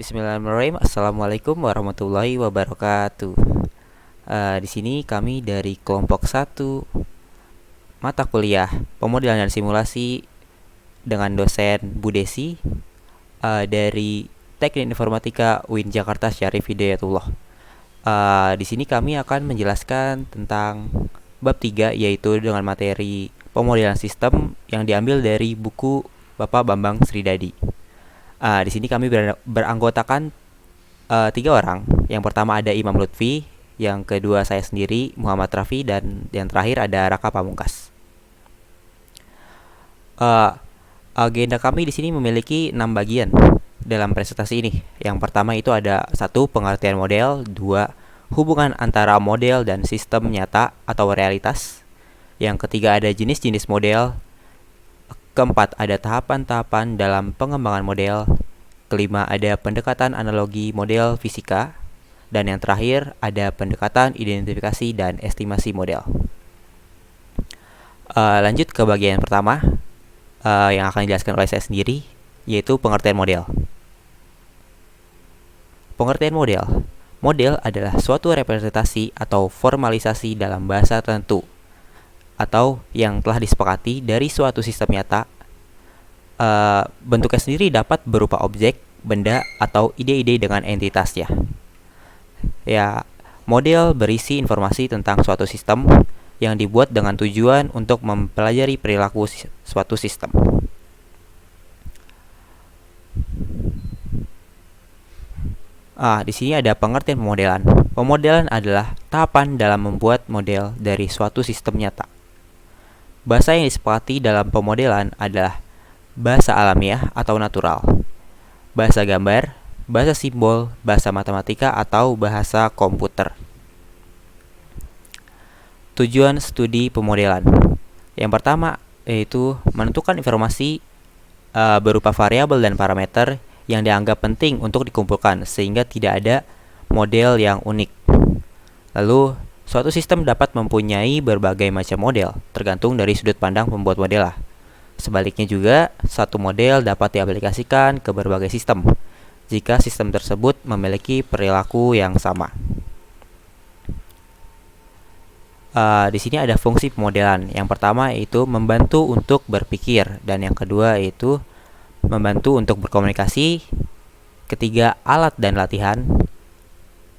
Bismillahirrahmanirrahim. Assalamualaikum warahmatullahi wabarakatuh. Di sini kami dari kelompok satu mata kuliah pemodelan dan simulasi dengan dosen Bu Desi dari Teknik Informatika UIN Jakarta Syarif Hidayatullah. Di sini kami akan menjelaskan tentang bab 3, yaitu dengan materi pemodelan sistem yang diambil dari buku Bapak Bambang Sridadi. Di sini kami beranggotakan 3 orang. Yang pertama ada Imam Lutfi, yang kedua saya sendiri Muhammad Rafi, dan yang terakhir ada Raka Pamungkas. Agenda kami di sini memiliki 6 bagian dalam presentasi ini. Yang pertama itu ada 1. Pengertian model, 2. Hubungan antara model dan sistem nyata atau realitas. Yang ketiga ada jenis-jenis model. Keempat, ada tahapan-tahapan dalam pengembangan model. Kelima, ada pendekatan analogi model fisika. Dan yang terakhir, ada pendekatan identifikasi dan estimasi model. Lanjut ke bagian pertama, yang akan dijelaskan oleh saya sendiri, yaitu pengertian model. Pengertian model. Model adalah suatu representasi atau formalisasi dalam bahasa tertentu atau yang telah disepakati dari suatu sistem nyata. Bentuknya sendiri dapat berupa objek, benda, atau ide-ide dengan entitasnya. Model berisi informasi tentang suatu sistem yang dibuat dengan tujuan untuk mempelajari perilaku suatu sistem. Di sini ada pengertian pemodelan. Pemodelan adalah tahapan dalam membuat model dari suatu sistem nyata. Bahasa yang disepakati dalam pemodelan adalah bahasa alamiah atau natural, bahasa gambar, bahasa simbol, bahasa matematika, atau bahasa komputer. Tujuan studi pemodelan. Yang pertama yaitu menentukan informasi berupa variabel dan parameter yang dianggap penting untuk dikumpulkan sehingga tidak ada model yang unik. Lalu suatu sistem dapat mempunyai berbagai macam model, tergantung dari sudut pandang pembuat model lah. Sebaliknya juga, satu model dapat diaplikasikan ke berbagai sistem, jika sistem tersebut memiliki perilaku yang sama. Di sini ada fungsi pemodelan. Yang pertama yaitu membantu untuk berpikir, dan yang kedua yaitu membantu untuk berkomunikasi. Ketiga, alat dan latihan.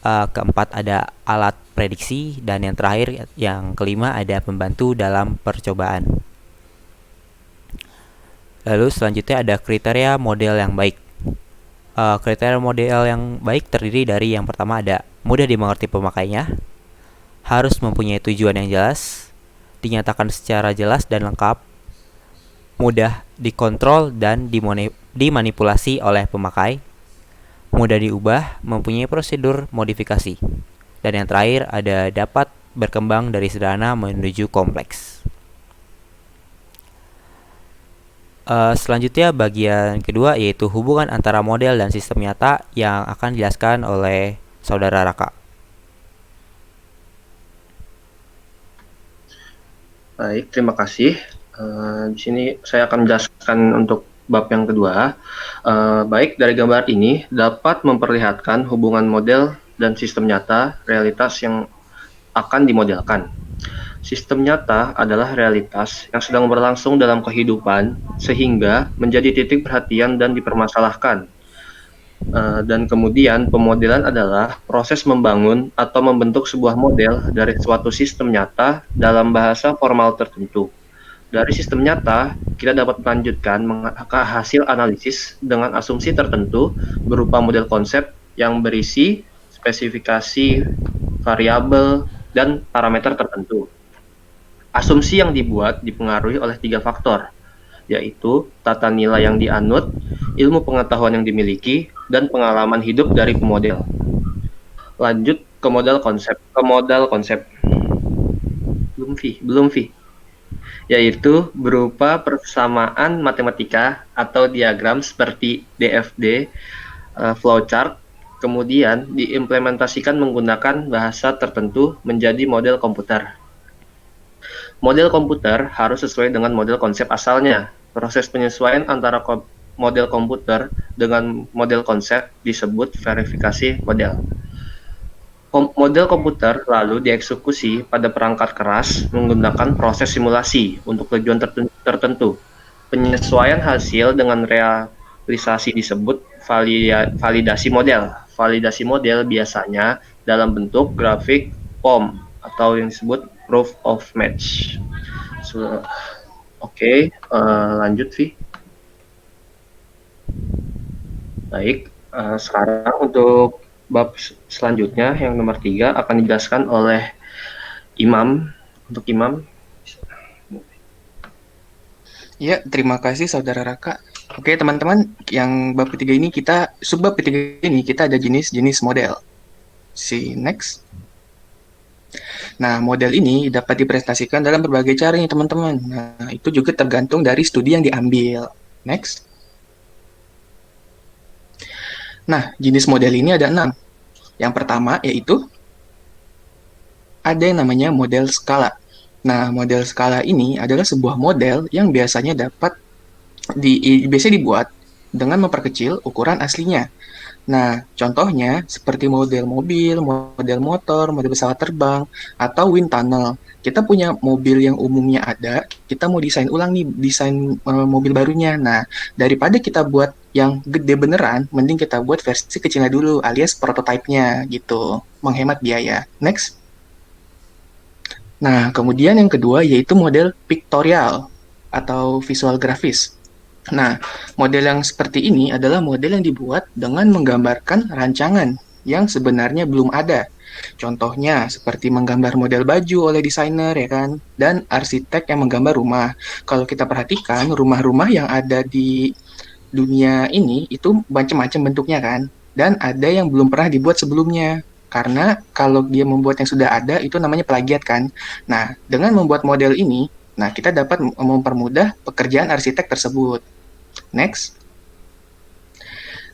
Keempat, ada alat prediksi, dan yang terakhir, yang kelima, ada pembantu dalam percobaan. Lalu selanjutnya ada kriteria model yang baik. Kriteria model yang baik terdiri dari yang pertama ada mudah dimengerti pemakainya, harus mempunyai tujuan yang jelas, dinyatakan secara jelas dan lengkap, mudah dikontrol dan dimanipulasi oleh pemakai, mudah diubah, mempunyai prosedur modifikasi, dan yang terakhir ada dapat berkembang dari sederhana menuju kompleks. Selanjutnya bagian kedua yaitu hubungan antara model dan sistem nyata yang akan dijelaskan oleh saudara Raka. Baik, terima kasih. Di sini saya akan menjelaskan untuk bab yang kedua. Baik, dari gambar ini dapat memperlihatkan hubungan model dan sistem nyata realitas yang akan dimodelkan. Sistem nyata adalah realitas yang sedang berlangsung dalam kehidupan sehingga menjadi titik perhatian dan dipermasalahkan. Dan kemudian pemodelan adalah proses membangun atau membentuk sebuah model dari suatu sistem nyata dalam bahasa formal tertentu. Dari sistem nyata, kita dapat melanjutkan ke hasil analisis dengan asumsi tertentu berupa model konsep yang berisi spesifikasi, variabel, dan parameter tertentu. Asumsi yang dibuat dipengaruhi oleh 3 faktor, yaitu tata nilai yang dianut, ilmu pengetahuan yang dimiliki, dan pengalaman hidup dari pemodel. Lanjut ke modal konsep. Belum, yaitu berupa persamaan matematika atau diagram seperti DFD, flowchart, kemudian diimplementasikan menggunakan bahasa tertentu menjadi model komputer. Model komputer harus sesuai dengan model konsep asalnya. Proses penyesuaian antara model komputer dengan model konsep disebut verifikasi model. Model komputer lalu dieksekusi pada perangkat keras menggunakan proses simulasi untuk tujuan tertentu. Penyesuaian hasil dengan realisasi disebut validasi model. Validasi model biasanya dalam bentuk grafik POM atau yang disebut proof of match. Oke, lanjut Vi. Baik, sekarang untuk bab selanjutnya yang nomor 3 akan dijelaskan oleh Imam. Untuk Imam. Ya, terima kasih Saudara Raka. Oke, teman-teman, yang bab ketiga ini subbab ketiga ini kita ada jenis-jenis model. See next. Nah, model ini dapat dipresentasikan dalam berbagai cara nih, teman-teman. Nah, itu juga tergantung dari studi yang diambil. Next. Nah, jenis model ini ada 6. Yang pertama yaitu ada yang namanya model skala. Nah, model skala ini adalah sebuah model yang biasanya dibuat dengan memperkecil ukuran aslinya. Nah, contohnya seperti model mobil, model motor, model pesawat terbang, atau wind tunnel. Kita punya mobil yang umumnya ada, kita mau desain ulang nih, mobil barunya. Nah, daripada kita buat yang gede beneran, mending kita buat versi kecilnya dulu, alias prototype-nya gitu, menghemat biaya. Next. Nah, kemudian yang kedua yaitu model pictorial atau visual grafis. Nah, model yang seperti ini adalah model yang dibuat dengan menggambarkan rancangan yang sebenarnya belum ada. Contohnya seperti menggambar model baju oleh desainer ya kan, dan arsitek yang menggambar rumah. Kalau kita perhatikan rumah-rumah yang ada di dunia ini itu macam-macam bentuknya kan, dan ada yang belum pernah dibuat sebelumnya. Karena kalau dia membuat yang sudah ada itu namanya plagiat kan. Nah, dengan membuat model ini, nah kita dapat mempermudah pekerjaan arsitek tersebut. Next.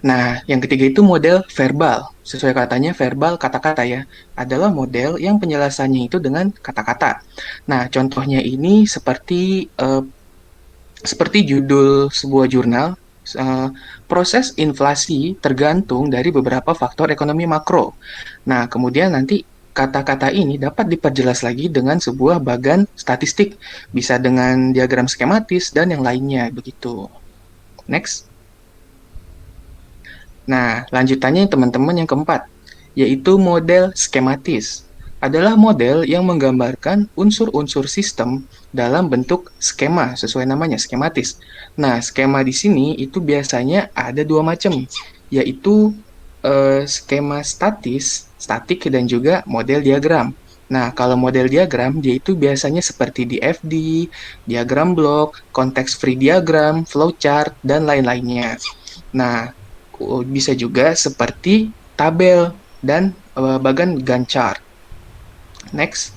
Nah, yang ketiga itu model verbal. Sesuai katanya verbal kata-kata ya. Adalah model yang penjelasannya itu dengan kata-kata. Nah, contohnya ini seperti judul sebuah jurnal, proses inflasi tergantung dari beberapa faktor ekonomi makro. Nah, kemudian nanti kata-kata ini dapat diperjelas lagi dengan sebuah bagan statistik, bisa dengan diagram skematis dan yang lainnya begitu. Next. Nah, lanjutannya teman-teman yang keempat, yaitu model skematis. Adalah model yang menggambarkan unsur-unsur sistem dalam bentuk skema, sesuai namanya, skematis. Nah, skema di sini itu biasanya ada dua macam, yaitu skema statik, dan juga model diagram. Nah, kalau model diagram, dia itu biasanya seperti DFD, diagram blok, konteks free diagram, flowchart, dan lain-lainnya. Nah, bisa juga seperti tabel dan bagan Gantt chart. Next.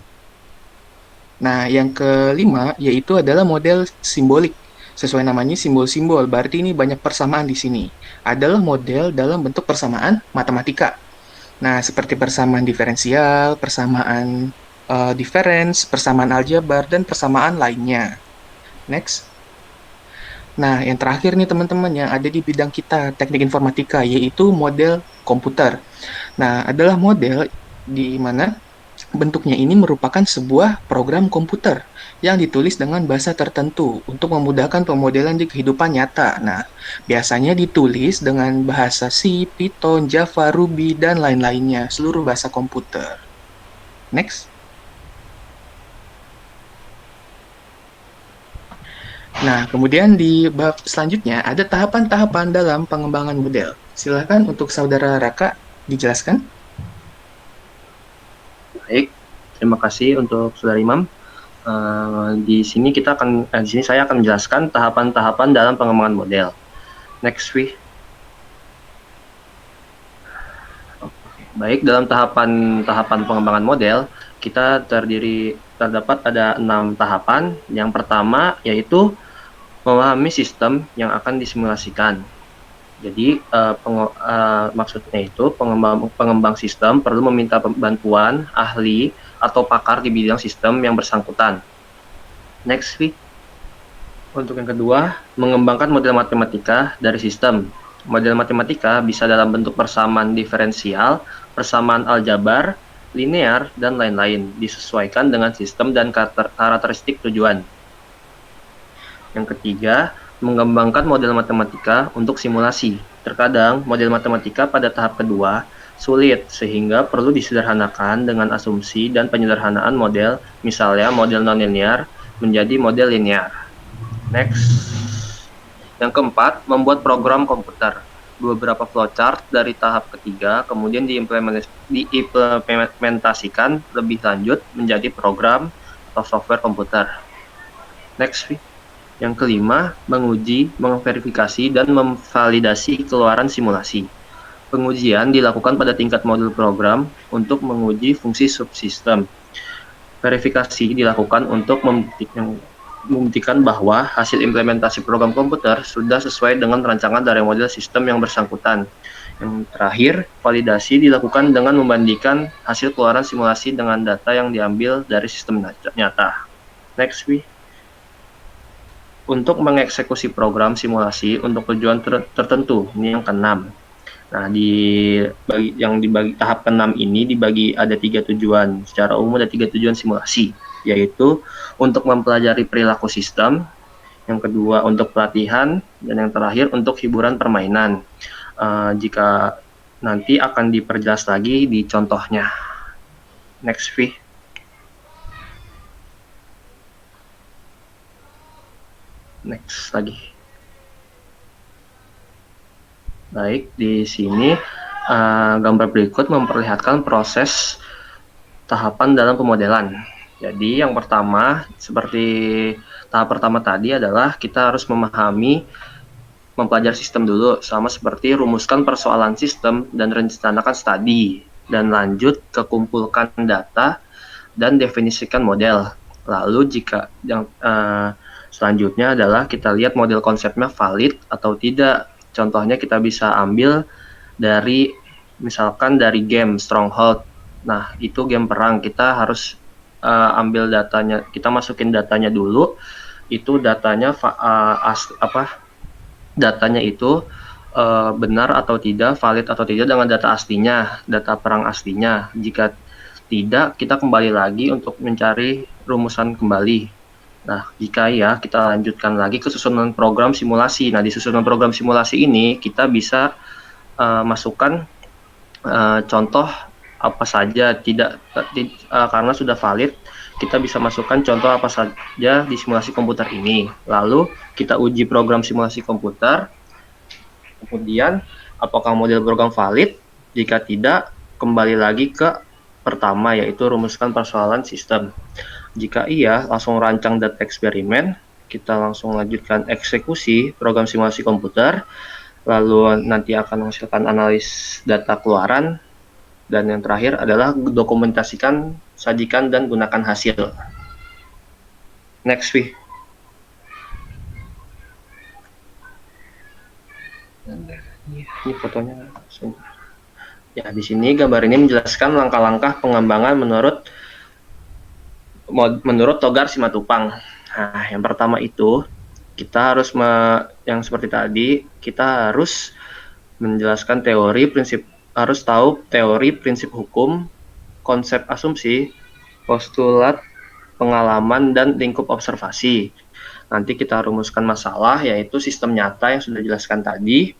Nah, yang kelima yaitu adalah model simbolik. Sesuai namanya simbol-simbol, berarti ini banyak persamaan di sini. Adalah model dalam bentuk persamaan matematika. Nah, seperti persamaan diferensial, persamaan difference, persamaan aljabar, dan persamaan lainnya. Next. Nah, yang terakhir nih teman-teman yang ada di bidang kita, teknik informatika, yaitu model komputer. Nah, adalah model di mana bentuknya ini merupakan sebuah program komputer yang ditulis dengan bahasa tertentu untuk memudahkan pemodelan di kehidupan nyata. Nah, biasanya ditulis dengan bahasa C, Python, Java, Ruby, dan lain-lainnya, seluruh bahasa komputer. Next. Nah, kemudian di bab selanjutnya ada tahapan-tahapan dalam pengembangan model. Silakan untuk Saudara Raka dijelaskan. Baik, terima kasih untuk Saudara Imam. Di sini saya akan menjelaskan tahapan-tahapan dalam pengembangan model. Next, Vi. Baik, dalam tahapan pengembangan model, kita terdapat ada 6 tahapan. Yang pertama yaitu memahami sistem yang akan disimulasikan. Jadi maksudnya itu pengembang sistem perlu meminta bantuan ahli atau pakar di bidang sistem yang bersangkutan. Next, Vi. Untuk yang kedua, mengembangkan model matematika dari sistem. Model matematika bisa dalam bentuk persamaan diferensial, persamaan aljabar, linear, dan lain-lain, disesuaikan dengan sistem dan karakteristik tujuan. Yang ketiga, mengembangkan model matematika untuk simulasi. Terkadang, model matematika pada tahap kedua sulit, sehingga perlu disederhanakan dengan asumsi dan penyederhanaan model, misalnya model nonlinear menjadi model linear. Next. Yang keempat, membuat program komputer. Beberapa flowchart dari tahap ketiga kemudian diimplementasikan lebih lanjut menjadi program atau software komputer. Next. Yang kelima, menguji, memverifikasi, dan memvalidasi keluaran simulasi. Pengujian dilakukan pada tingkat modul program untuk menguji fungsi subsistem. Verifikasi dilakukan untuk membuktikan bahwa hasil implementasi program komputer sudah sesuai dengan rancangan dari model sistem yang bersangkutan. Yang terakhir, validasi dilakukan dengan membandingkan hasil keluaran simulasi dengan data yang diambil dari sistem nyata. Next, untuk mengeksekusi program simulasi untuk tujuan tertentu, ini yang keenam. Nah, dibagi tahap keenam ini dibagi ada 3 tujuan. Secara umum ada 3 tujuan simulasi, yaitu untuk mempelajari perilaku sistem, yang kedua untuk pelatihan, dan yang terakhir untuk hiburan permainan. Jika nanti akan diperjelas lagi di contohnya. Next, V. Next lagi. Baik, di sini gambar berikut memperlihatkan proses tahapan dalam pemodelan. Jadi yang pertama, seperti tahap pertama tadi adalah kita harus mempelajari sistem dulu, sama seperti rumuskan persoalan sistem dan rencanakan studi, dan lanjut ke kumpulkan data dan definisikan model. Lalu jika yang selanjutnya adalah kita lihat model konsepnya valid atau tidak. Contohnya kita bisa ambil dari misalkan dari game Stronghold. Nah, itu game perang. Kita harus ambil datanya, kita masukin datanya dulu. Itu datanya datanya itu benar atau tidak, valid atau tidak dengan data aslinya, data perang aslinya. Jika tidak, kita kembali lagi untuk mencari rumusan kembali. Nah, jika ya, kita lanjutkan lagi ke susunan program simulasi. Nah, di susunan program simulasi ini, kita bisa masukkan contoh apa saja, karena sudah valid, kita bisa masukkan contoh apa saja di simulasi komputer ini. Lalu, kita uji program simulasi komputer. Kemudian, apakah model program valid? Jika tidak, kembali lagi ke pertama, yaitu rumuskan persoalan sistem. Jika iya, langsung rancang data eksperimen, kita langsung lanjutkan eksekusi program simulasi komputer, lalu nanti akan menghasilkan analis data keluaran, dan yang terakhir adalah dokumentasikan, sajikan, dan gunakan hasil. Next, V. Ini fotonya. Ya, di sini gambar ini menjelaskan langkah-langkah pengembangan menurut Togar Simatupang. Nah, yang pertama itu kita harus yang seperti tadi, kita harus menjelaskan harus tahu teori, prinsip hukum, konsep asumsi, postulat, pengalaman, dan lingkup observasi. Nanti kita rumuskan masalah, yaitu sistem nyata yang sudah dijelaskan tadi.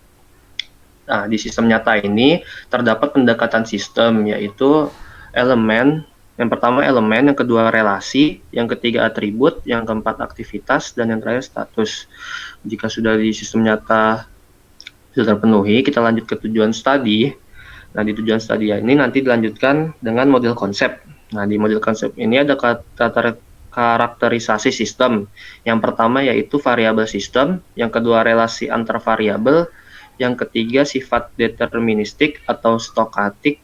Nah, di sistem nyata ini terdapat pendekatan sistem, yaitu elemen. Yang pertama elemen, yang kedua relasi, yang ketiga atribut, yang keempat aktivitas, dan yang terakhir status. Jika sudah di sistem nyata sudah terpenuhi, kita lanjut ke tujuan studi. Nah, di tujuan studi ini nanti dilanjutkan dengan model konsep. Nah, di model konsep ini ada karakterisasi sistem. Yang pertama yaitu variabel sistem, yang kedua relasi antar variabel, yang ketiga sifat deterministik atau stokastik,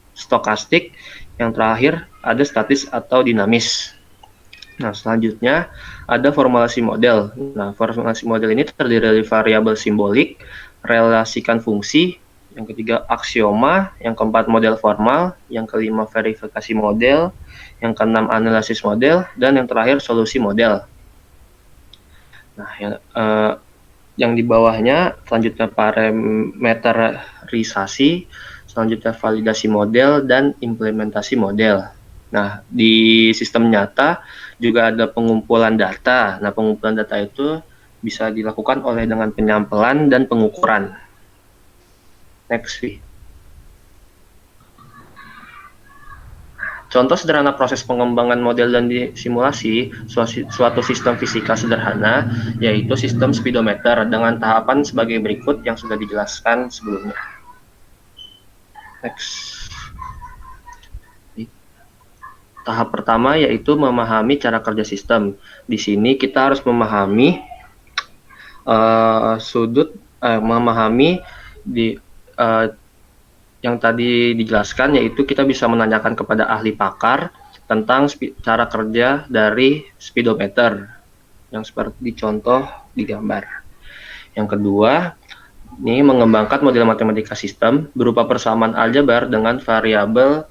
yang terakhir ada statis atau dinamis. Nah, selanjutnya ada formulasi model. Nah, formulasi model ini terdiri dari variabel simbolik, relasikan fungsi, yang ketiga aksioma, yang keempat model formal, yang kelima verifikasi model, yang keenam analisis model, dan yang terakhir solusi model. Nah, yang di bawahnya selanjutnya parameterisasi, selanjutnya validasi model, dan implementasi model. Nah, di sistem nyata juga ada pengumpulan data. Nah, pengumpulan data itu bisa dilakukan oleh dengan penyampelan dan pengukuran. Next, Vi. Contoh sederhana proses pengembangan model dan simulasi suatu sistem fisika sederhana, yaitu sistem speedometer dengan tahapan sebagai berikut yang sudah dijelaskan sebelumnya. Next. Tahap pertama yaitu memahami cara kerja sistem. Di sini kita harus memahami memahami yang tadi dijelaskan, yaitu kita bisa menanyakan kepada ahli pakar tentang cara kerja dari speedometer yang seperti dicontoh di gambar. Yang kedua, ini mengembangkan model matematika sistem berupa persamaan aljabar dengan variabel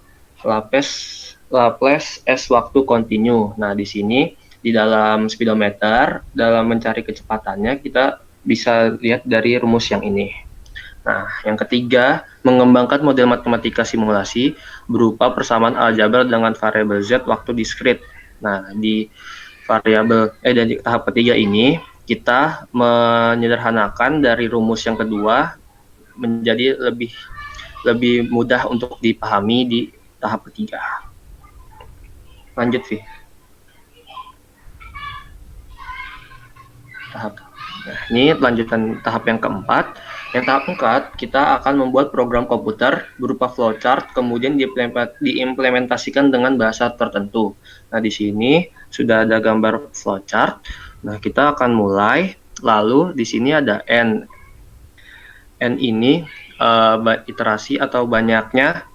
Laplace S waktu kontinu. Nah, di sini di dalam speedometer, dalam mencari kecepatannya kita bisa lihat dari rumus yang ini. Nah, yang ketiga, mengembangkan model matematika simulasi berupa persamaan aljabar dengan variabel Z waktu diskrit. Nah, di tahap ketiga ini kita menyederhanakan dari rumus yang kedua menjadi lebih mudah untuk dipahami di tahap ketiga. Lanjut, Vi. Nah, ini lanjutan tahap yang keempat. Yang tahap keempat, kita akan membuat program komputer berupa flowchart, kemudian diimplementasikan dengan bahasa tertentu. Nah, di sini sudah ada gambar flowchart. Nah, kita akan mulai. Lalu di sini ada N. N ini iterasi atau banyaknya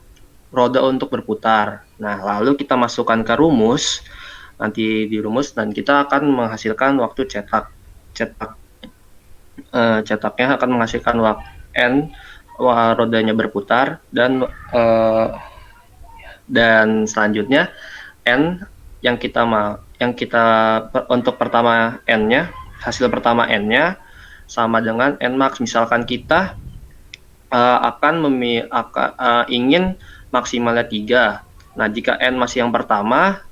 roda untuk berputar. Nah, lalu kita masukkan ke rumus. Nanti di rumus dan kita akan menghasilkan waktu cetaknya akan menghasilkan waktu N, rodanya berputar, dan selanjutnya N untuk pertama N-nya, hasil pertama N-nya sama dengan N max. Misalkan kita ingin maksimalnya 3. Nah, jika N masih yang pertama,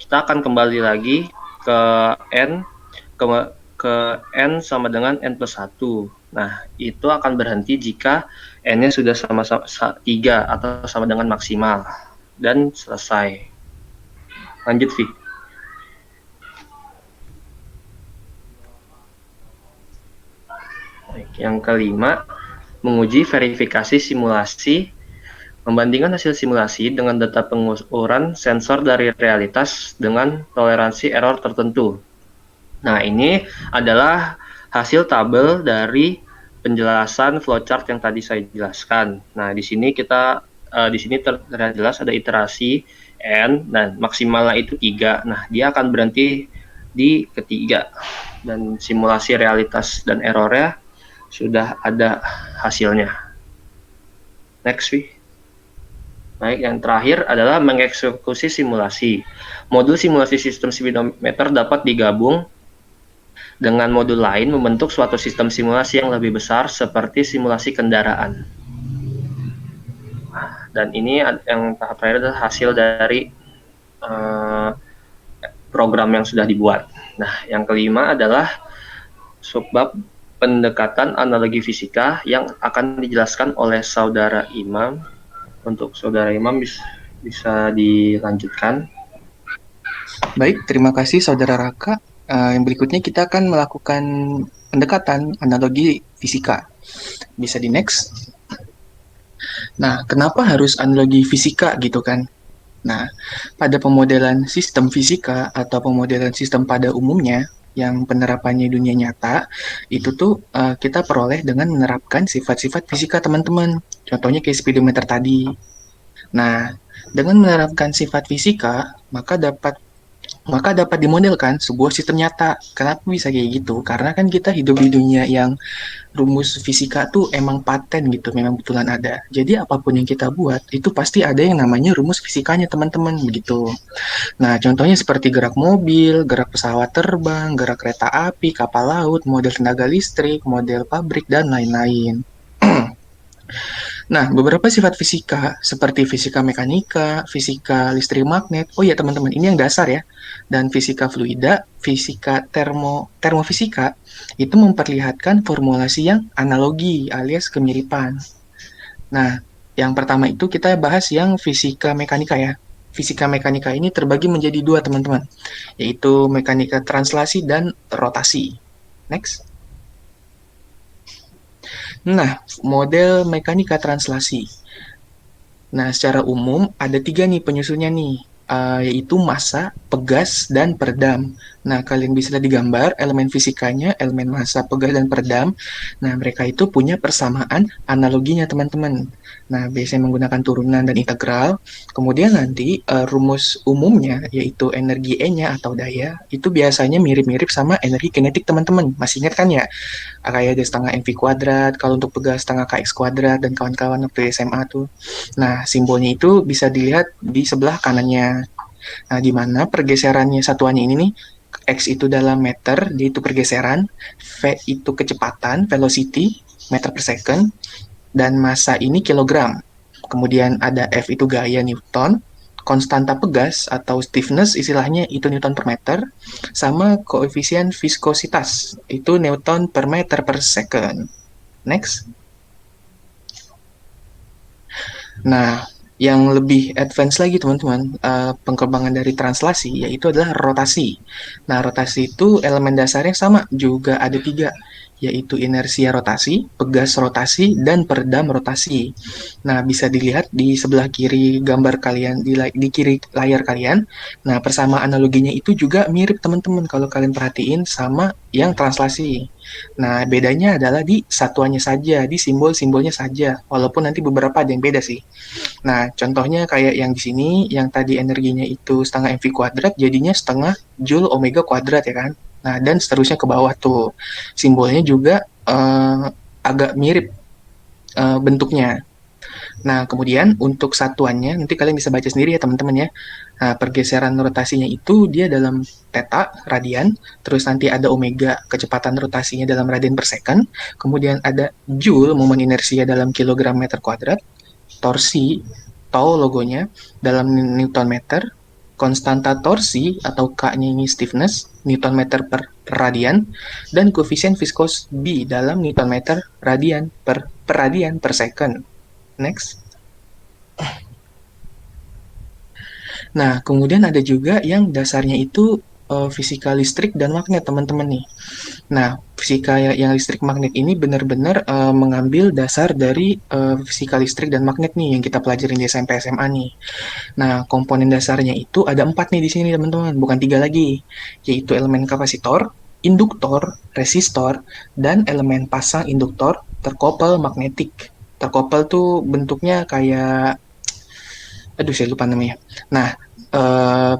kita akan kembali lagi ke N sama dengan N plus 1. Nah, itu akan berhenti jika N-nya sudah sama-sama 3 atau sama dengan maksimal. Dan selesai. Lanjut, Vi. Yang kelima, menguji verifikasi simulasi, membandingkan hasil simulasi dengan data pengukuran sensor dari realitas dengan toleransi error tertentu. Nah, ini adalah hasil tabel dari penjelasan flowchart yang tadi saya jelaskan. Nah, di sini terlihat jelas ada iterasi N dan maksimalnya itu 3. Nah, dia akan berhenti di ketiga dan simulasi realitas dan errornya sudah ada hasilnya. Next, Vi. Baik, yang terakhir adalah mengeksekusi simulasi. Modul simulasi sistem speedometer dapat digabung dengan modul lain membentuk suatu sistem simulasi yang lebih besar seperti simulasi kendaraan. Dan ini yang tahap terakhir adalah hasil dari program yang sudah dibuat. Nah, yang kelima adalah subbab pendekatan analogi fisika yang akan dijelaskan oleh Saudara Imam. Untuk Saudara Imam bisa dilanjutkan. Baik, terima kasih Saudara Raka. Yang berikutnya kita akan melakukan pendekatan analogi fisika. Bisa di next. Nah, kenapa harus analogi fisika gitu kan? Nah, pada pemodelan sistem fisika atau pemodelan sistem pada umumnya yang penerapannya dunia nyata, itu tuh kita peroleh dengan menerapkan sifat-sifat fisika teman-teman. Contohnya kayak speedometer tadi. Nah, dengan menerapkan sifat fisika, maka dapat maka dapat dimodelkan sebuah sistem nyata. Kenapa bisa kayak gitu? Karena kan kita hidup di dunia yang rumus fisika tuh emang paten gitu, memang betulan ada. Jadi apapun yang kita buat, itu pasti ada yang namanya rumus fisikanya teman-teman, begitu. Nah, contohnya seperti gerak mobil, gerak pesawat terbang, gerak kereta api, kapal laut, model tenaga listrik, model pabrik, dan lain-lain. Nah, beberapa sifat fisika seperti fisika mekanika, fisika listrik magnet. Oh ya, teman-teman, ini yang dasar ya. Dan fisika fluida, fisika termofisika itu memperlihatkan formulasi yang analogi alias kemiripan. Nah, yang pertama itu kita bahas yang fisika mekanika ya. Fisika mekanika ini terbagi menjadi dua, teman-teman, yaitu mekanika translasi dan rotasi. Next. Nah, model mekanika translasi. Nah, secara umum ada tiga nih penyusunnya nih, yaitu massa, pegas, dan peredam. Nah, kalian bisa lihat di gambar elemen fisikanya, elemen massa, pegas, dan peredam. Nah, mereka itu punya persamaan analoginya, teman-teman. Nah, biasanya menggunakan turunan dan integral. Kemudian nanti rumus umumnya, yaitu energi E-nya atau daya, itu biasanya mirip-mirip sama energi kinetik, teman-teman. Masih ingat kan ya? Kayak ada setengah mv kuadrat, kalau untuk pegas setengah kx kuadrat, dan kawan-kawan waktu SMA tuh. Nah, simbolnya itu bisa dilihat di sebelah kanannya. Nah, di mana pergeserannya satuannya ini nih, x itu dalam meter, D itu pergeseran, V itu kecepatan, velocity, meter per second, dan massa ini kilogram. Kemudian ada F itu gaya Newton, konstanta pegas atau stiffness istilahnya itu Newton per meter, sama koefisien viskositas itu Newton per meter per second. Next. Nah, yang lebih advance lagi teman-teman, pengembangan dari translasi yaitu adalah rotasi. Nah, rotasi itu elemen dasarnya sama, juga ada tiga, yaitu inersia rotasi, pegas rotasi, dan peredam rotasi. Nah, bisa dilihat di sebelah kiri gambar kalian, di kiri layar kalian. Nah, persama analoginya itu juga mirip teman-teman kalau kalian perhatiin sama yang translasi. Nah, bedanya adalah di satuannya saja, di simbol-simbolnya saja, walaupun nanti beberapa ada yang beda sih. Nah, contohnya kayak yang di sini, yang tadi energinya itu setengah mv kuadrat, jadinya setengah joule omega kuadrat ya kan. Nah, dan seterusnya ke bawah tuh. Simbolnya juga agak mirip bentuknya. Nah, kemudian untuk satuannya, nanti kalian bisa baca sendiri ya teman-teman ya. Nah, pergeseran rotasinya itu dia dalam theta, radian, terus nanti ada omega, kecepatan rotasinya dalam radian per second, kemudian ada joule, momen inersia dalam kilogram meter kuadrat, torsi, tau logonya, dalam Newton meter, konstanta torsi atau K-nya ini stiffness, Newton meter per radian, dan koefisien viskos B dalam Newton meter radian per second. Next. Nah, kemudian ada juga yang dasarnya itu fisika listrik dan magnet, teman-teman nih. Nah, fisika yang listrik magnet ini benar-benar mengambil dasar dari fisika listrik dan magnet nih yang kita pelajarin di SMP SMA nih. Nah, komponen dasarnya itu ada 4 nih di sini, teman-teman, bukan 3 lagi, yaitu elemen kapasitor, induktor, resistor, dan elemen pasang induktor terkopel magnetik. Terkopel tuh bentuknya kayak, aduh saya lupa namanya. Nah,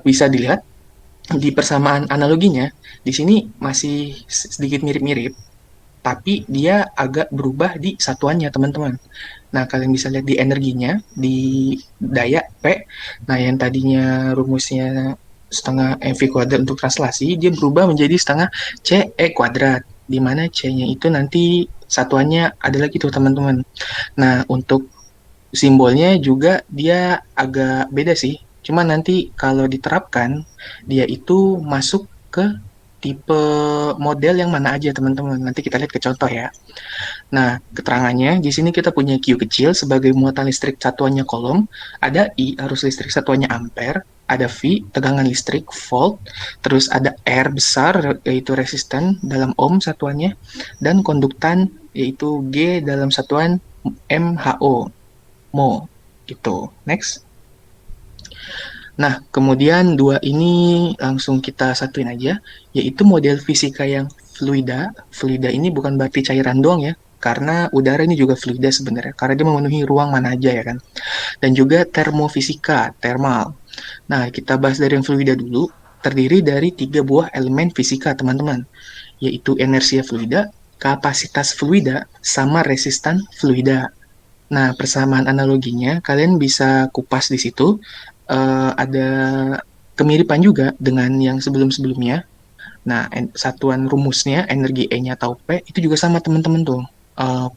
bisa dilihat di persamaan analoginya, di sini masih sedikit mirip-mirip, tapi dia agak berubah di satuannya, teman-teman. Nah, kalian bisa lihat di energinya, di daya P. Nah, yang tadinya rumusnya setengah mv kuadrat untuk translasi, dia berubah menjadi setengah ce kuadrat, di mana C-nya itu nanti satuannya ada lagi tuh, teman-teman. Nah, untuk simbolnya juga dia agak beda sih. Cuma nanti kalau diterapkan, dia itu masuk ke tipe model yang mana aja, teman-teman. Nanti kita lihat ke contoh ya. Nah, keterangannya di sini kita punya Q kecil sebagai muatan listrik satuannya coulomb, ada I arus listrik satuannya ampere, ada V tegangan listrik volt, terus ada R besar yaitu resisten dalam ohm satuannya, dan konduktan yaitu G dalam satuan mho, mo gitu. Next. Nah, kemudian dua ini langsung kita satuin aja, yaitu model fisika yang fluida. Fluida ini bukan berarti cairan doang ya, karena udara ini juga fluida sebenarnya, karena dia memenuhi ruang mana aja ya kan. Dan juga termofisika, thermal. Nah, kita bahas dari yang fluida dulu. terdiri dari 3 buah elemen fisika, teman-teman, yaitu inersia fluida, kapasitas fluida, sama resistan fluida. Nah, persamaan analoginya kalian bisa kupas di situ. Ada kemiripan juga dengan yang sebelum-sebelumnya. Nah, satuan rumusnya, energi E-nya atau P, itu juga sama teman-teman tuh.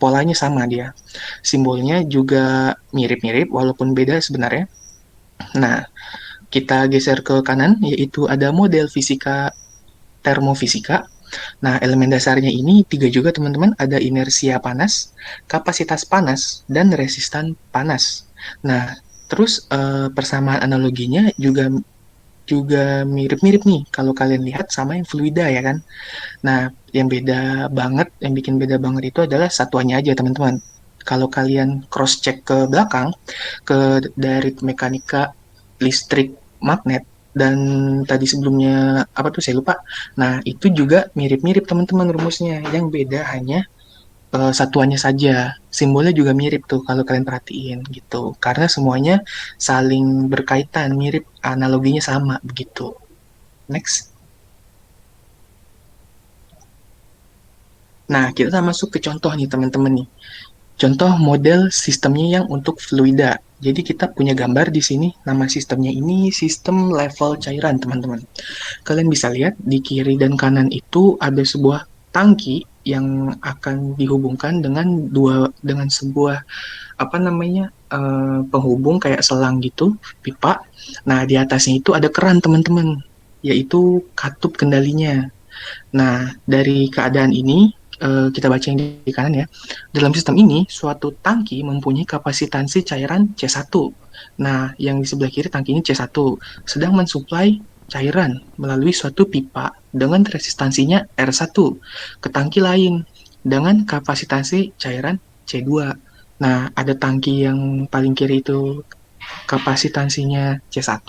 Polanya sama dia. Simbolnya juga mirip-mirip, walaupun beda sebenarnya. Nah, kita geser ke kanan, yaitu ada model fisika termofisika. Nah, elemen dasarnya ini 3 juga teman-teman, ada inersia panas, kapasitas panas, dan resistan panas. Nah, terus persamaan analoginya juga juga mirip-mirip nih kalau kalian lihat sama yang fluida ya kan. Nah, yang beda banget, yang bikin beda banget itu adalah satuannya aja teman-teman. Kalau kalian cross check ke belakang, dari mekanika, listrik, magnet, dan tadi sebelumnya apa tuh saya lupa. Nah, itu juga mirip-mirip teman-teman rumusnya. Yang beda hanya satuannya saja. Simbolnya juga mirip tuh kalau kalian perhatiin gitu. Karena semuanya saling berkaitan, mirip, analoginya sama begitu. Next. Nah, kita masuk ke contoh nih teman-teman nih. Contoh model sistemnya yang untuk fluida. Jadi kita punya gambar di sini, nama sistemnya ini sistem level cairan, teman-teman. Kalian bisa lihat di kiri dan kanan itu ada sebuah tangki yang akan dihubungkan dengan sebuah apa namanya penghubung kayak selang gitu, pipa. Nah, di atasnya itu ada keran, teman-teman, yaitu katup kendalinya. Nah, dari keadaan ini, kita baca yang di kanan ya. Dalam sistem ini, suatu tangki mempunyai kapasitansi cairan C1. Nah, yang di sebelah kiri tangkinya C1, sedang mensuplai cairan melalui suatu pipa dengan resistansinya R1 ke tangki lain dengan kapasitansi cairan C2. Nah, ada tangki yang paling kiri itu kapasitansinya C1.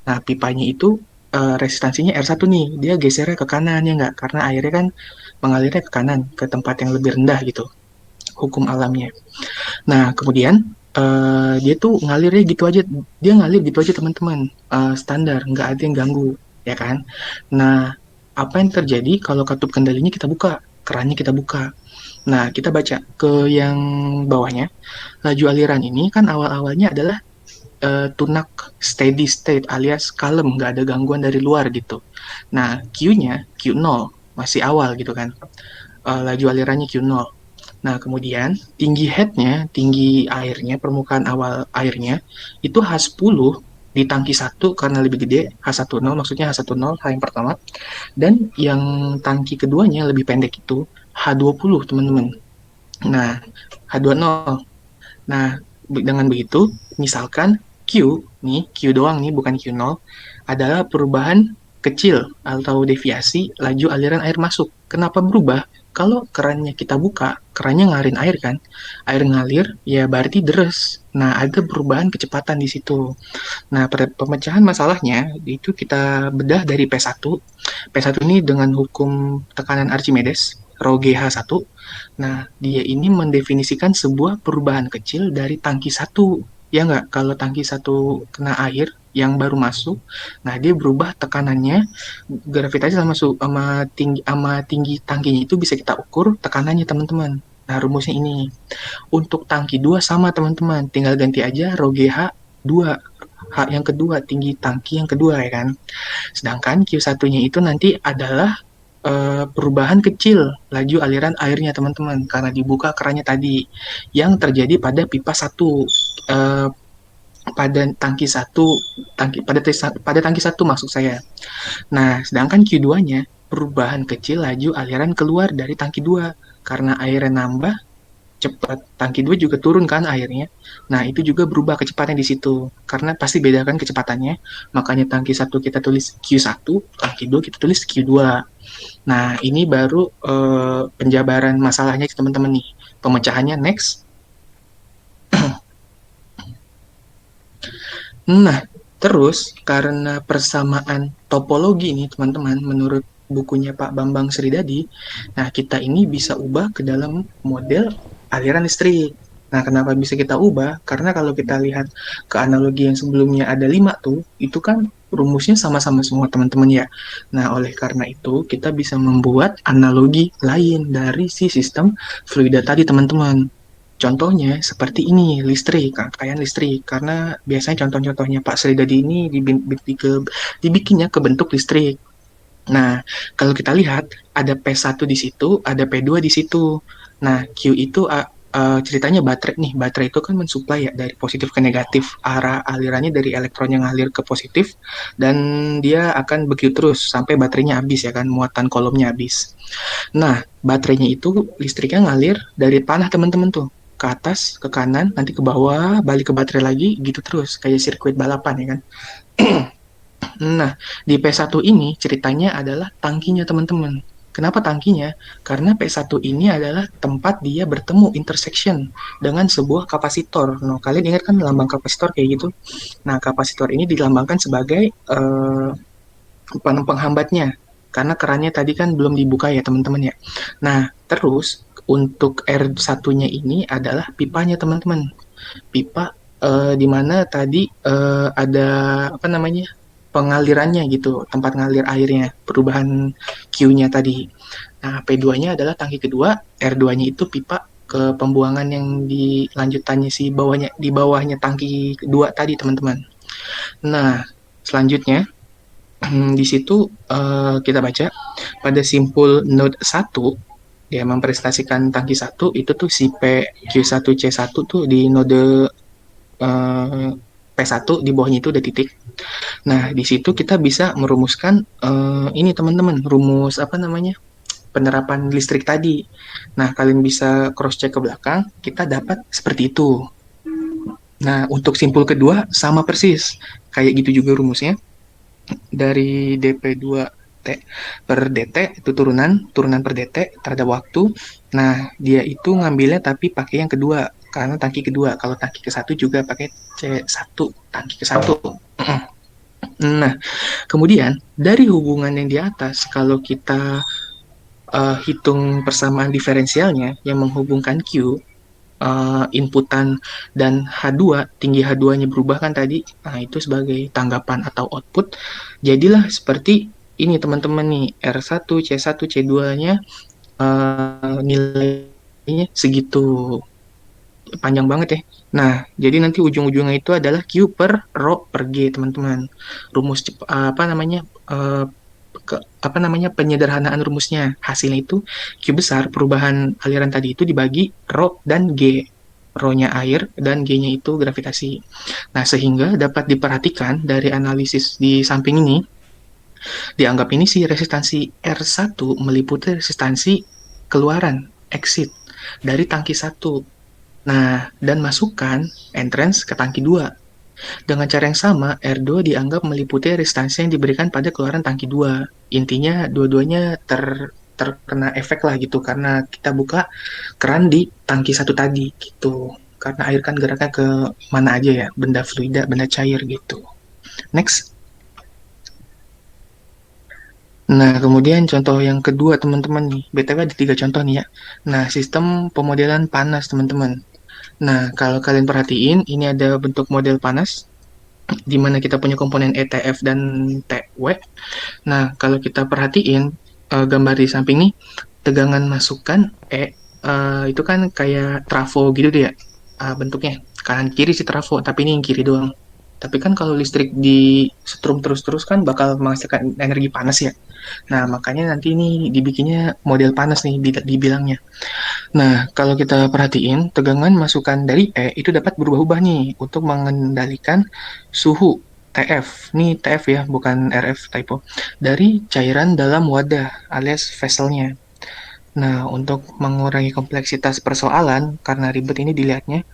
Nah, pipanya itu resistansinya R1 nih, dia gesernya ke kanan ya nggak? Karena airnya kan mengalirnya ke kanan, ke tempat yang lebih rendah gitu, hukum alamnya. Nah, kemudian dia tuh ngalirnya gitu aja, dia ngalir gitu aja teman-teman, standar, nggak ada yang ganggu, ya kan? Nah, apa yang terjadi kalau katup kendalinya kita buka, kerannya kita buka. Nah, kita baca ke yang bawahnya, laju aliran ini kan awal-awalnya adalah tunak steady state alias kalem, nggak ada gangguan dari luar gitu. Nah, Q-nya Q0, masih awal gitu kan. Laju alirannya Q0. Nah, kemudian tinggi headnya, tinggi airnya, permukaan awal airnya, itu H10 di tangki 1 karena lebih gede, H10 maksudnya H10, H yang pertama. Dan yang tangki keduanya lebih pendek itu H20, teman-teman. Nah, H20. Nah, dengan begitu, misalkan Q, nih, Q doang nih, bukan Q0, adalah perubahan kecil atau deviasi laju aliran air masuk. Kenapa berubah? Kalau kerannya kita buka, kerannya ngarin air kan, air ngalir, ya berarti deres. Nah, ada perubahan kecepatan di situ. Nah, pemecahan masalahnya, itu kita bedah dari P1. P1 ini dengan hukum tekanan Archimedes, Rho GH1. Nah, dia ini mendefinisikan sebuah perubahan kecil dari tangki 1. Ya nggak? Kalau tangki 1 kena air yang baru masuk, nah dia berubah tekanannya, gravitasi sama tinggi tangkinya itu bisa kita ukur tekanannya, teman-teman. Nah, rumusnya ini. Untuk tangki 2 sama, teman-teman. Tinggal ganti aja Rho GH 2. H yang kedua, tinggi tangki yang kedua ya kan. Sedangkan Q1-nya itu nanti adalah perubahan kecil laju aliran airnya, teman-teman, karena dibuka kerannya tadi yang terjadi pada pipa 1, eh, pada tangki 1, pada tangki 1 maksud saya. Nah, sedangkan Q2-nya perubahan kecil laju aliran keluar dari tangki 2 karena airnya nambah cepat, tangki 2 juga turun kan airnya. Nah, itu juga berubah kecepatan di situ. Karena pasti beda kan kecepatannya. Makanya tangki 1 kita tulis Q1, tangki 2 kita tulis Q2. Nah, ini baru penjabaran masalahnya teman-teman nih. Pemecahannya next. Nah, terus karena persamaan topologi ini teman-teman, menurut bukunya Pak Bambang Sridadi, nah kita ini bisa ubah ke dalam model aliran listrik. Nah, kenapa bisa kita ubah? Karena kalau kita lihat ke analogi yang sebelumnya ada 5 tuh, itu kan rumusnya sama-sama semua teman-teman ya. Nah, oleh karena itu kita bisa membuat analogi lain dari si sistem fluida tadi teman-teman. Contohnya seperti ini, listrik, rangkaian listrik. Karena biasanya contoh-contohnya Pak Sri Dadi ini dibikinnya ke bentuk listrik. Nah, kalau kita lihat ada P1 di situ, ada P2 di situ. Nah, Q itu ceritanya baterai nih. Baterai itu kan mensuplai ya dari positif ke negatif. Arah alirannya dari elektron yang ngalir ke positif dan dia akan begitu terus sampai baterainya habis ya kan, muatan kolomnya habis. Nah, baterainya itu listriknya ngalir dari panah teman-teman tuh ke atas, ke kanan, nanti ke bawah, balik ke baterai lagi, gitu terus kayak sirkuit balapan ya kan. Nah, di P1 ini ceritanya adalah tangkinya, teman-teman. Kenapa tangkinya? Karena P1 ini adalah tempat dia bertemu intersection dengan sebuah kapasitor. Nah, kalian ingat kan lambang kapasitor kayak gitu? Nah, kapasitor ini dilambangkan sebagai penghambatnya. Karena kerannya tadi kan belum dibuka ya, teman-teman ya. Nah, terus untuk R1-nya ini adalah pipanya, teman-teman. Pipa di mana tadi ada apa namanya pengalirannya gitu, tempat ngalir airnya, perubahan Q-nya tadi. Nah, P2-nya adalah tangki kedua, R2-nya itu pipa ke pembuangan yang di lanjutannya di bawahnya tangki kedua tadi, teman-teman. Nah, selanjutnya di situ kita baca pada simpul node 1 dia mempresentasikan tangki satu itu tuh si P Q1C1 tuh di node P1 di bawahnya itu ada titik. Nah, di situ kita bisa merumuskan ini teman-teman, rumus apa namanya? Penerapan listrik tadi. Nah, kalian bisa cross check ke belakang, kita dapat seperti itu. Nah, untuk simpul kedua sama persis. Kayak gitu juga rumusnya. Dari dp2 T per dt itu turunan per dt terhadap waktu. Nah, dia itu ngambilnya tapi pakai yang kedua karena tangki kedua. Kalau tangki ke satu juga pakai C1 tangki ke satu. Nah, kemudian dari hubungan yang di atas, kalau kita hitung persamaan diferensialnya yang menghubungkan Q, inputan dan H2, tinggi H2-nya berubah kan tadi, nah itu sebagai tanggapan atau output, jadilah seperti ini teman-teman nih, R1, C1, C2-nya nilainya segitu, panjang banget ya. Nah, jadi nanti ujung-ujungnya itu adalah Q per Rho per G, teman-teman. Rumus apa namanya apa namanya penyederhanaan rumusnya. Hasilnya itu Q besar perubahan aliran tadi itu dibagi Rho dan G. Rho-nya air dan G-nya itu gravitasi. Nah, sehingga dapat diperhatikan dari analisis di samping ini, dianggap ini si resistansi R1 meliputi resistansi keluaran, exit, dari tangki 1. Nah, dan masukkan entrance ke tangki 2. Dengan cara yang sama, R2 dianggap meliputi resistansi yang diberikan pada keluaran tangki 2. Intinya, dua-duanya terkena efek lah gitu, karena kita buka keran di tangki 1 tadi gitu. Karena air kan geraknya ke mana aja ya, benda fluida, benda cair gitu. Next. Nah, kemudian contoh yang kedua teman-teman nih, BTW ada 3 contoh nih ya. Nah, sistem pemodelan panas teman-teman. Nah, kalau kalian perhatiin, ini ada bentuk model panas, di mana kita punya komponen ETF dan TW. Nah, kalau kita perhatiin, gambar di samping nih, tegangan masukan itu kan kayak trafo gitu deh ya, bentuknya. Kanan kiri sih trafo, tapi ini yang kiri doang. Tapi kan kalau listrik di setrum terus-terus kan bakal menghasilkan energi panas ya. Nah, makanya nanti ini dibikinnya model panas nih, dibilangnya. Nah, kalau kita perhatiin, tegangan masukan dari E itu dapat berubah-ubah nih untuk mengendalikan suhu TF. Nih TF ya, bukan RF typo. Dari cairan dalam wadah alias vesselnya. Nah, untuk mengurangi kompleksitas persoalan, karena ribet ini dilihatnya,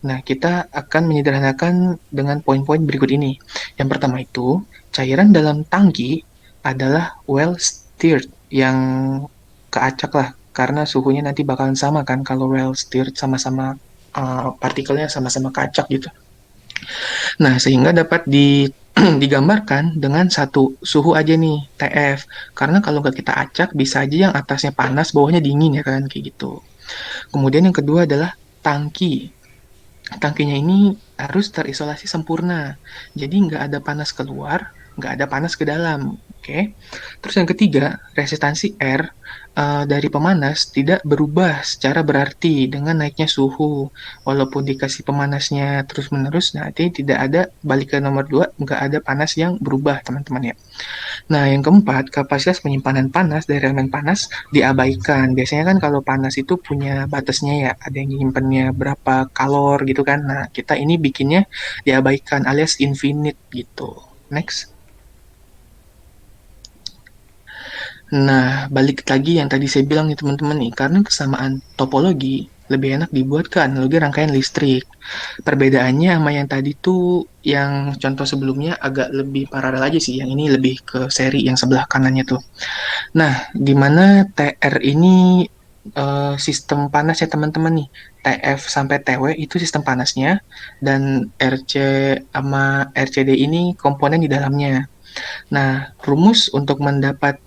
nah kita akan menyederhanakan dengan poin-poin berikut ini. Yang pertama itu, cairan dalam tangki adalah well stirred, yang keacak lah, karena suhunya nanti bakalan sama kan kalau well stirred sama-sama partikelnya sama-sama keacak gitu. Nah, sehingga dapat digambarkan dengan satu suhu aja nih, TF. Karena kalau nggak kita acak, bisa aja yang atasnya panas, bawahnya dingin ya kan, kayak gitu. Kemudian yang kedua adalah tangki. tangkinya ini harus terisolasi sempurna. Jadi nggak ada panas keluar, nggak ada panas ke dalam. Oke. Terus yang ketiga, resistansi air dari pemanas tidak berubah secara berarti dengan naiknya suhu. Walaupun dikasih pemanasnya terus-menerus, nanti tidak ada balik ke nomor 2, nggak ada panas yang berubah, teman-teman ya. Nah, yang keempat, kapasitas penyimpanan panas dari elemen panas diabaikan. Biasanya kan kalau panas itu punya batasnya ya, ada yang nyimpennya berapa kalor gitu kan. Nah, kita ini bikinnya diabaikan alias infinite gitu. Next. Nah, balik lagi yang tadi saya bilang nih teman-teman nih, karena kesamaan topologi, lebih enak dibuat ke analogi rangkaian listrik. Perbedaannya sama yang tadi tuh, yang contoh sebelumnya agak lebih paralel aja sih, yang ini lebih ke seri yang sebelah kanannya tuh. Nah, di mana TR ini sistem panasnya teman-teman nih. TF sampai TW itu sistem panasnya, dan RC sama RCD ini komponen di dalamnya. Nah, rumus untuk mendapat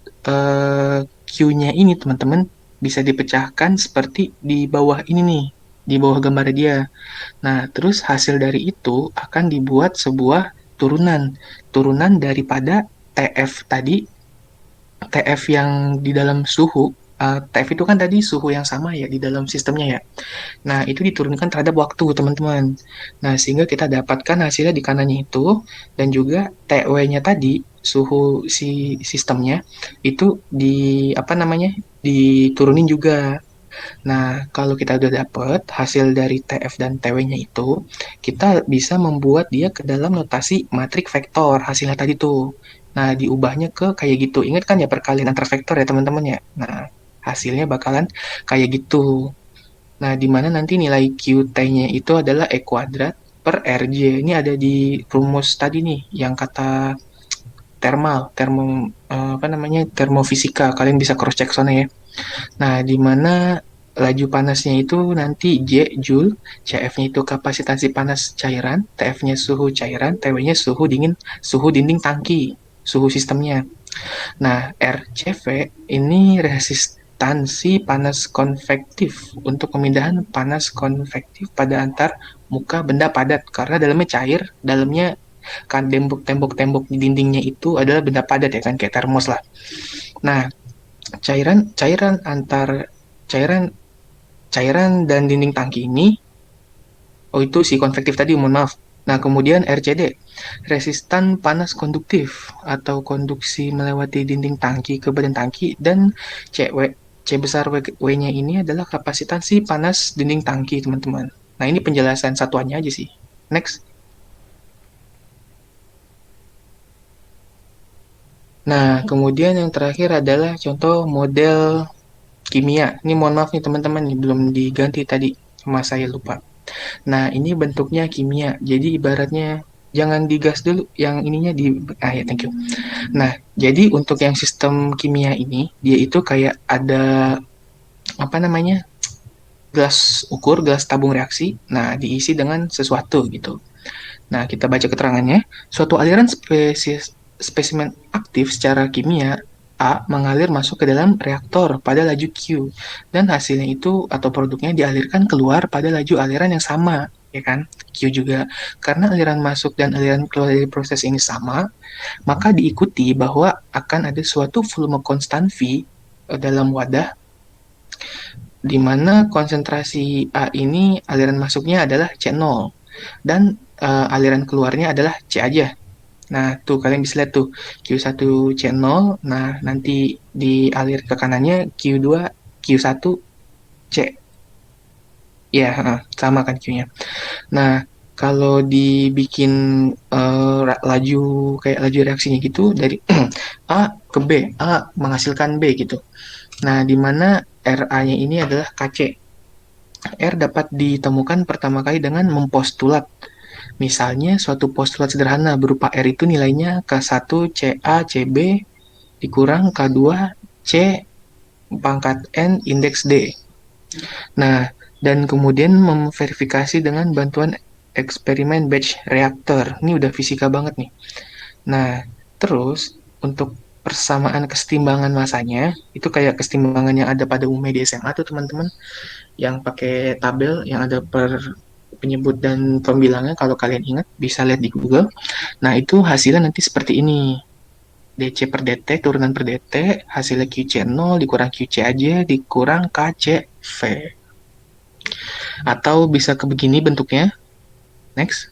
Q-nya ini teman-teman bisa dipecahkan seperti di bawah ini nih, di bawah gambar dia. Nah, terus hasil dari itu akan dibuat sebuah turunan. Turunan daripada TF tadi, TF yang di dalam suhu, TF itu kan tadi suhu yang sama ya di dalam sistemnya ya. Nah, itu diturunkan terhadap waktu, teman-teman. Nah, sehingga kita dapatkan hasilnya di kanannya itu, dan juga TW-nya tadi, suhu si sistemnya, itu di, apa namanya, diturunin juga. Nah, kalau kita udah dapet hasil dari TF dan TW-nya itu, kita bisa membuat dia ke dalam notasi matrik vektor, hasilnya tadi tuh. Nah, diubahnya ke kayak gitu. Ingat kan ya perkalian antar vektor ya, teman-teman ya? Nah, hasilnya bakalan kayak gitu. Nah, di mana nanti nilai QT-nya itu adalah E kuadrat per RJ. Ini ada di rumus tadi nih, yang kata apa namanya, termofisika. Kalian bisa cross check sana ya. Nah, di mana laju panasnya itu nanti J Joule, CF-nya itu kapasitansi panas cairan, TF-nya suhu cairan, TW-nya suhu dingin, suhu dinding tangki, suhu sistemnya. Nah, RCV ini resistansi panas konvektif untuk pemindahan panas konvektif pada antar muka benda padat karena dalamnya cair, dalamnya kan tembok-tembok di dindingnya itu adalah benda padat ya kan kayak termos lah. Nah, cairan cairan antar cairan cairan dan dinding tangki ini, oh itu si konvektif tadi, mohon maaf. Nah, kemudian RCD, resistan panas konduktif atau konduksi melewati dinding tangki ke badan tangki, dan CW, C besar W-nya ini adalah kapasitansi panas dinding tangki, teman-teman. Nah, ini penjelasan satuannya aja sih. Next. Nah, kemudian yang terakhir adalah contoh model kimia. Ini mohon maaf nih teman-teman, belum diganti tadi, sama saya lupa. Nah, ini bentuknya kimia. Jadi ibaratnya jangan digas dulu, yang ininya di ya thank you. Nah, jadi untuk yang sistem kimia ini, dia itu kayak ada apa namanya? Gelas ukur, gelas tabung reaksi. Nah, diisi dengan sesuatu gitu. Nah, kita baca keterangannya. Suatu aliran spesimen aktif secara kimia A mengalir masuk ke dalam reaktor pada laju Q, dan hasilnya itu atau produknya dialirkan keluar pada laju aliran yang sama, ya kan? Q juga. Karena aliran masuk dan aliran keluar dari proses ini sama, maka diikuti bahwa akan ada suatu volume konstan V dalam wadah, di mana konsentrasi A ini aliran masuknya adalah C0, dan aliran keluarnya adalah C aja. Nah, tuh kalian bisa lihat tuh Q1 C0, nah nanti dialir ke kanannya Q2 Q1 C. Ya, sama kan Q-nya. Nah, kalau dibikin laju kayak laju reaksinya gitu dari A ke B, A menghasilkan B gitu. Nah, di mana RA-nya ini adalah KC. R dapat ditemukan pertama kali dengan mempostulat. Misalnya, suatu postulat sederhana berupa R itu nilainya K1 CA CB dikurang K2 C pangkat N indeks D. Nah, dan kemudian memverifikasi dengan bantuan eksperimen batch reactor. Ini udah fisika banget nih. Nah, terus untuk persamaan kesetimbangan masanya, itu kayak kesetimbangan yang ada pada umumnya di SMA tuh teman-teman, yang pakai tabel yang ada per penyebut dan pembilangnya kalau kalian ingat bisa lihat di Google. Nah, itu hasilnya nanti seperti ini. DC per DT, turunan per DT, hasilnya QC0 dikurang QC aja, dikurang KCV. Atau bisa ke begini bentuknya. Next.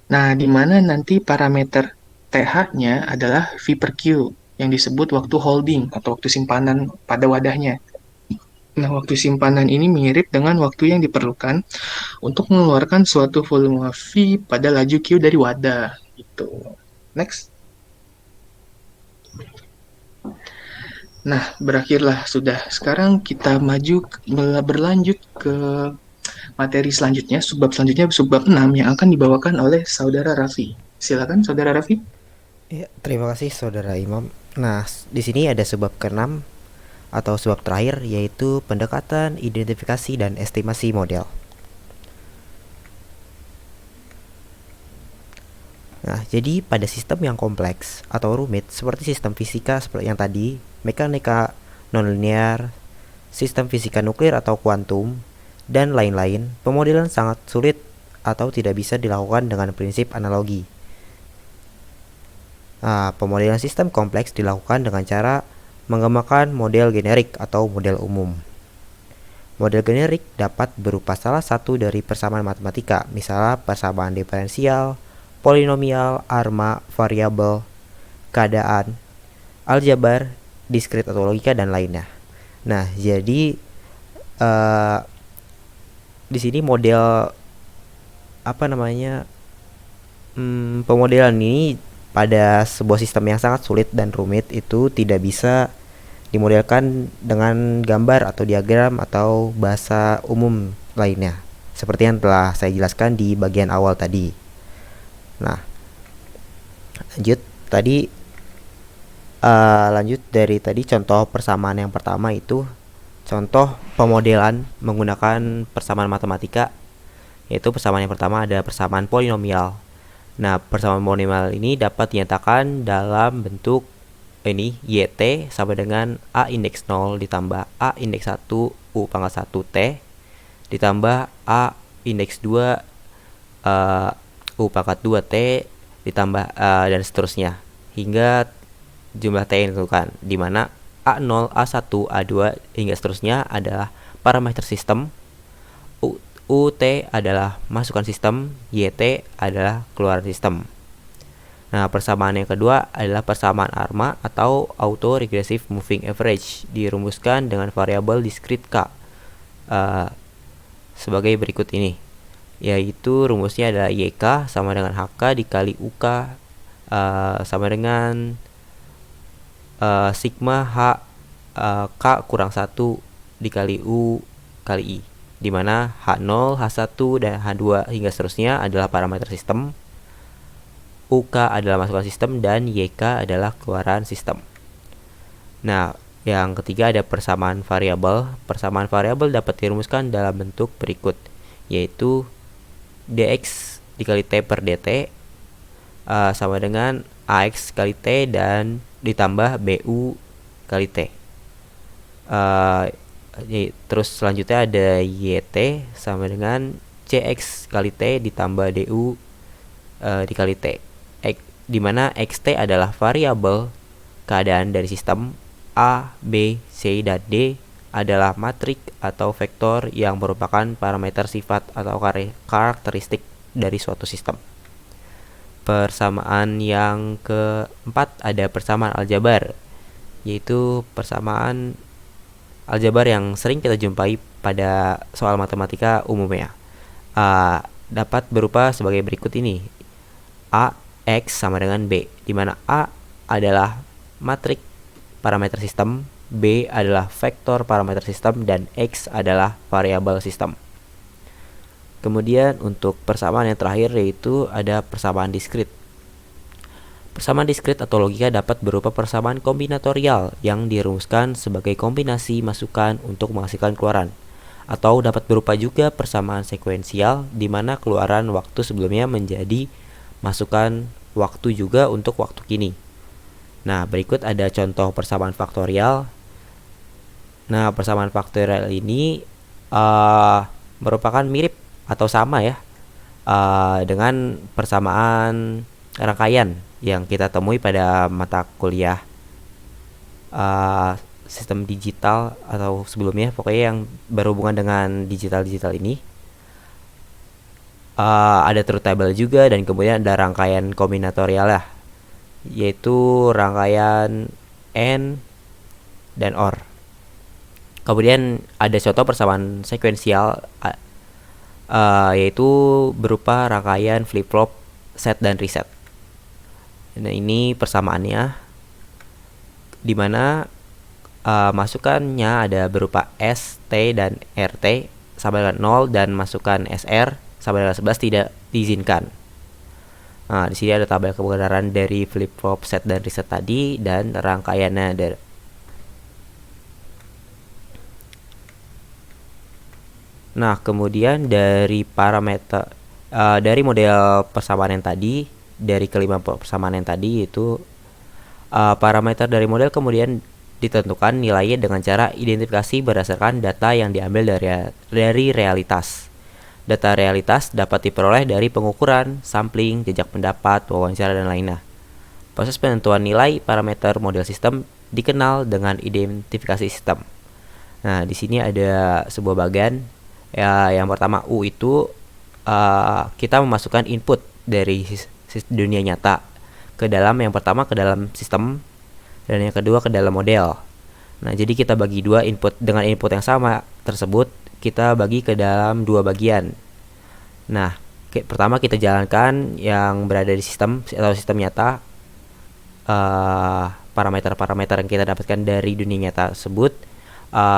Nah, di mana nanti parameter TH-nya adalah V per Q, yang disebut waktu holding atau waktu simpanan pada wadahnya. Nah, waktu simpanan ini mirip dengan waktu yang diperlukan untuk mengeluarkan suatu volume V pada laju Q dari wadah. Gitu. Next. Nah, berakhirlah sudah. Sekarang kita berlanjut ke materi selanjutnya, subbab selanjutnya, subbab 6 yang akan dibawakan oleh Saudara Raffi. Silakan, Saudara Raffi. Ya, terima kasih Saudara Imam. Nah, di sini ada sebab keenam atau sebab terakhir, yaitu pendekatan, identifikasi, dan estimasi model. Nah, jadi pada sistem yang kompleks atau rumit seperti sistem fisika seperti yang tadi, mekanika nonlinear, sistem fisika nuklir atau kuantum, dan lain-lain, pemodelan sangat sulit atau tidak bisa dilakukan dengan prinsip analogi. Nah, pemodelan sistem kompleks dilakukan dengan cara mengembangkan model generik atau model umum. Model generik dapat berupa salah satu dari persamaan matematika, misalnya persamaan diferensial, polinomial, arma, variabel, keadaan, aljabar, diskrit atau logika, dan lainnya. Nah, jadi di sini model pemodelan ini pada sebuah sistem yang sangat sulit dan rumit itu tidak bisa dimodelkan dengan gambar atau diagram atau bahasa umum lainnya, seperti yang telah saya jelaskan di bagian awal tadi. Nah, lanjut dari tadi contoh persamaan yang pertama itu contoh pemodelan menggunakan persamaan matematika, yaitu persamaan yang pertama ada persamaan polinomial. Nah, persamaan polinomial ini dapat dinyatakan dalam bentuk ini YT sama dengan A indeks 0 ditambah A indeks 1 U pangkat 1 T ditambah A indeks 2 U pangkat 2 T ditambah dan seterusnya hingga jumlah T yang ditentukan, di mana A0, A1, A2 hingga seterusnya adalah parameter sistem, UT adalah masukan sistem, YT adalah keluaran sistem. Nah, persamaan yang kedua adalah persamaan ARMA atau Auto Regressive Moving Average, dirumuskan dengan variabel diskrit K sebagai berikut ini, yaitu rumusnya adalah YK sama dengan HK dikali UK sama dengan sigma H K kurang 1 dikali U kali I, di mana H0, H1, dan H2 hingga seterusnya adalah parameter sistem, UK adalah masukan sistem, dan YK adalah keluaran sistem. Nah, yang ketiga ada persamaan variabel. Persamaan variabel dapat dirumuskan dalam bentuk berikut, yaitu dx dikali t per dt sama dengan ax kali t dan ditambah bu kali t. Terus selanjutnya ada yt sama dengan cx kali t ditambah du dikali t, di mana xt adalah variabel keadaan dari sistem, a, b, c, dan d adalah matrik atau vektor yang merupakan parameter sifat atau karakteristik dari suatu sistem. Persamaan yang keempat ada persamaan aljabar, yaitu persamaan aljabar yang sering kita jumpai pada soal matematika umumnya. Dapat berupa sebagai berikut ini. A, X sama dengan B, di mana A adalah matrik parameter sistem, B adalah vektor parameter sistem, dan X adalah variabel sistem. Kemudian untuk persamaan yang terakhir yaitu ada persamaan diskrit. Persamaan diskrit atau logika dapat berupa persamaan kombinatorial yang dirumuskan sebagai kombinasi masukan untuk menghasilkan keluaran, atau dapat berupa juga persamaan sekuensial di mana keluaran waktu sebelumnya menjadi masukan waktu juga untuk waktu kini. Nah, berikut ada contoh persamaan faktorial. Nah, persamaan faktorial ini uh, merupakan mirip atau sama ya dengan persamaan rangkaian yang kita temui pada mata kuliah uh, sistem digital atau sebelumnya, pokoknya yang berhubungan dengan digital ini. Ada truth table juga, dan kemudian ada rangkaian kombinatorial lah, yaitu rangkaian AND dan OR. Kemudian ada contoh persamaan sekuensial, yaitu berupa rangkaian flip-flop, set dan reset. Nah, ini persamaannya dimana masukannya ada berupa S, T, dan RT sama dengan 0, dan masukan SR sama dengan 11 tidak diizinkan. Nah, di sini ada tabel kebenaran dari flip-flop, set, dan reset tadi, dan rangkaiannya dari. Nah, kemudian dari parameter dari model persamaan yang tadi, dari kelima persamaan yang tadi itu parameter dari model kemudian ditentukan nilainya dengan cara identifikasi berdasarkan data yang diambil dari realitas. Data realitas dapat diperoleh dari pengukuran, sampling, jejak pendapat, wawancara, dan lainnya. Proses penentuan nilai parameter model sistem dikenal dengan identifikasi sistem. Nah, di sini ada sebuah bagian ya, yang pertama U itu kita memasukkan input dari dunia nyata ke dalam, yang pertama ke dalam sistem, dan yang kedua ke dalam model. Nah, jadi kita bagi dua input dengan input yang sama tersebut, kita bagi ke dalam dua bagian. Nah, pertama kita jalankan yang berada di sistem atau sistem nyata, parameter-parameter yang kita dapatkan dari dunia nyata tersebut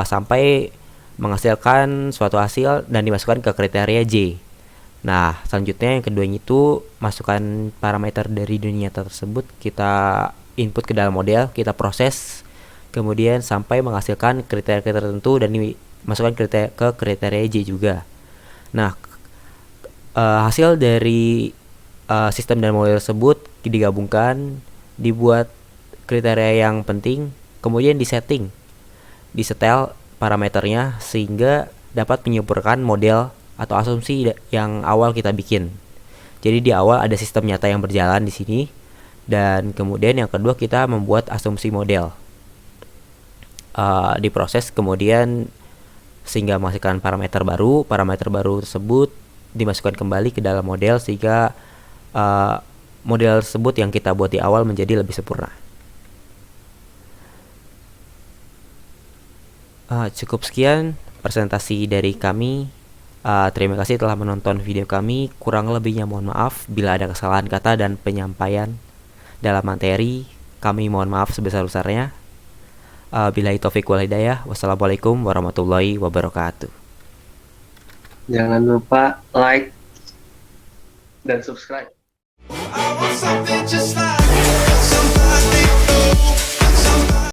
sampai menghasilkan suatu hasil dan dimasukkan ke kriteria J. Nah, selanjutnya yang kedua itu masukkan parameter dari dunia nyata tersebut, kita input ke dalam model, kita proses, kemudian sampai menghasilkan kriteria tertentu dan dimasukkan ke kriteria J juga. Nah, hasil dari sistem dan model tersebut digabungkan, dibuat kriteria yang penting, kemudian disetting, disetel parameternya sehingga dapat menyempurnakan model atau asumsi yang awal kita bikin. Jadi di awal ada sistem nyata yang berjalan di sini, dan kemudian yang kedua kita membuat asumsi model, diproses kemudian sehingga menghasilkan parameter baru. Parameter baru tersebut dimasukkan kembali ke dalam model sehingga model tersebut yang kita buat di awal menjadi lebih sempurna. Cukup sekian presentasi dari kami. Terima kasih telah menonton video kami. Kurang lebihnya mohon maaf bila ada kesalahan kata dan penyampaian dalam materi. Kami mohon maaf sebesar-besarnya. Billahi taufiq wal hidayah. Wassalamualaikum warahmatullahi wabarakatuh. Jangan lupa like dan subscribe. I want something